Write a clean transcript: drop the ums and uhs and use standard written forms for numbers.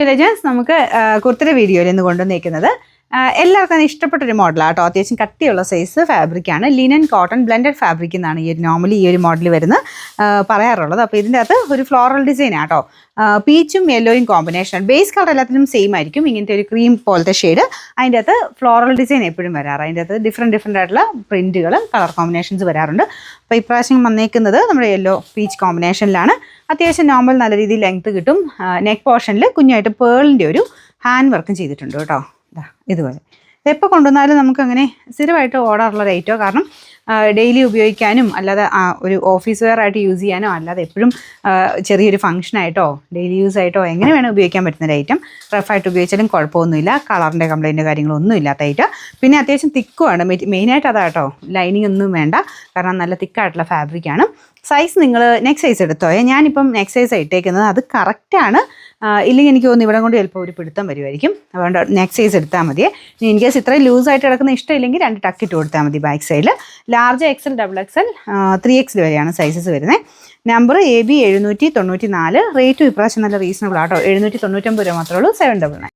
Villagers നമുക്ക് കുർത്തിയുടെ വീഡിയോയിൽ ഇന്ന് കൊണ്ടുവന്നിരിക്കുന്നത് എല്ലാവർക്കും ഇഷ്ടപ്പെട്ടൊരു മോഡലാണ് കേട്ടോ. അത്യാവശ്യം കട്ടിയുള്ള സൈസ് ഫാബ്രിക്കാണ്. ലിനൻ കോട്ടൺ ബ്ലെൻഡഡ് ഫാബ്രിക് എന്നാണ് നോർമലി ഈ ഒരു മോഡൽ വരുന്ന പറയാറുള്ളത്. അപ്പോൾ ഇതിൻ്റെ അകത്ത് ഒരു ഫ്ലോറൽ ഡിസൈനാണ് കേട്ടോ. പീച്ചും യെല്ലോയും കോമ്പിനേഷൻ. ബേസ് കളർ എല്ലാത്തിനും സെയിം ആയിരിക്കും. ഇങ്ങനത്തെ ഒരു ക്രീം പോലത്തെ ഷെയ്ഡ്. അതിൻ്റെ അകത്ത് ഫ്ലോറൽ ഡിസൈൻ എപ്പോഴും വരാറ്. അതിൻ്റെ അകത്ത് ഡിഫറെൻറ്റ് ആയിട്ടുള്ള പ്രിൻറ്റുകൾ കളർ കോമ്പിനേഷൻസ് വരാറുണ്ട്. അപ്പോൾ ഇപ്രാവശ്യം വന്നേക്കുന്നത് നമ്മുടെ യെല്ലോ പീച്ച് കോമ്പിനേഷനിലാണ്. അത്യാവശ്യം നോർമൽ നല്ല രീതിയിൽ ലെങ്ത്ത് കിട്ടും. നെക്ക് പോർഷനിൽ കുഞ്ഞായിട്ട് പേളിൻ്റെ ഒരു ഹാൻഡ് വർക്കും ചെയ്തിട്ടുണ്ട് കേട്ടോ. ഇതുപോലെ ഇതെപ്പോൾ കൊണ്ടുവന്നാലും നമുക്കങ്ങനെ സ്ഥിരമായിട്ട് ഓടാറുള്ള റേറ്റോ, കാരണം ഡെയിലി ഉപയോഗിക്കാനും അല്ലാതെ ഒരു ഓഫീസ് വെയർ ആയിട്ട് യൂസ് ചെയ്യാനോ അല്ലാതെ എപ്പോഴും ചെറിയൊരു ഫംഗ്ഷനായിട്ടോ ഡെയിലി യൂസ് ആയിട്ടോ എങ്ങനെ വേണം ഉപയോഗിക്കാൻ പറ്റുന്ന ഒരു ഐറ്റം. റഫായിട്ട് ഉപയോഗിച്ചാലും കുഴപ്പമൊന്നുമില്ല. കളറിൻ്റെ കംപ്ലൈൻറ്റ് കാര്യങ്ങളൊന്നും ഇല്ലാത്ത ഐറ്റം. പിന്നെ അത്യാവശ്യം തിക്കുമാണ്. മെയിനായിട്ട് അതാട്ടോ, ലൈനിങ് ഒന്നും വേണ്ട, കാരണം നല്ല തിക്കായിട്ടുള്ള ഫാബ്രിക്കാണ്. സൈസ് നിങ്ങൾ നെക്ക് സൈസ് എടുത്തോ. ഞാനിപ്പം നെക്ക് സൈസ് ഇട്ടേക്കുന്നത് അത് കറക്റ്റാണ്. ഇല്ലെങ്കിൽ എനിക്ക് തോന്നുന്നു ഇവിടെ കൊണ്ട് ചിലപ്പോൾ ഒരു പിടുത്തം വരുമായിരിക്കും. അതുകൊണ്ട് നെക്ക് സൈസ് എടുത്താൽ മതിയേ. ഇൻ കേസ് ഇത്രയും ലൂസായിട്ട് കിടക്കുന്ന ഇഷ്ടമില്ലെങ്കിൽ 2 ടക്ക് ഇട്ട് കൊടുത്താൽ മതി ബാക്ക് സൈഡിൽ. ലാർജ് XL, XXL, 3XL വരെയാണ് സൈസസ് വരുന്നത്. Number AB 794. റേറ്റും ഇപ്രാവശ്യം നല്ല റീസണബിൾ ആട്ടോ. 799 രൂപ മാത്രമേ ഉള്ളൂ. 799.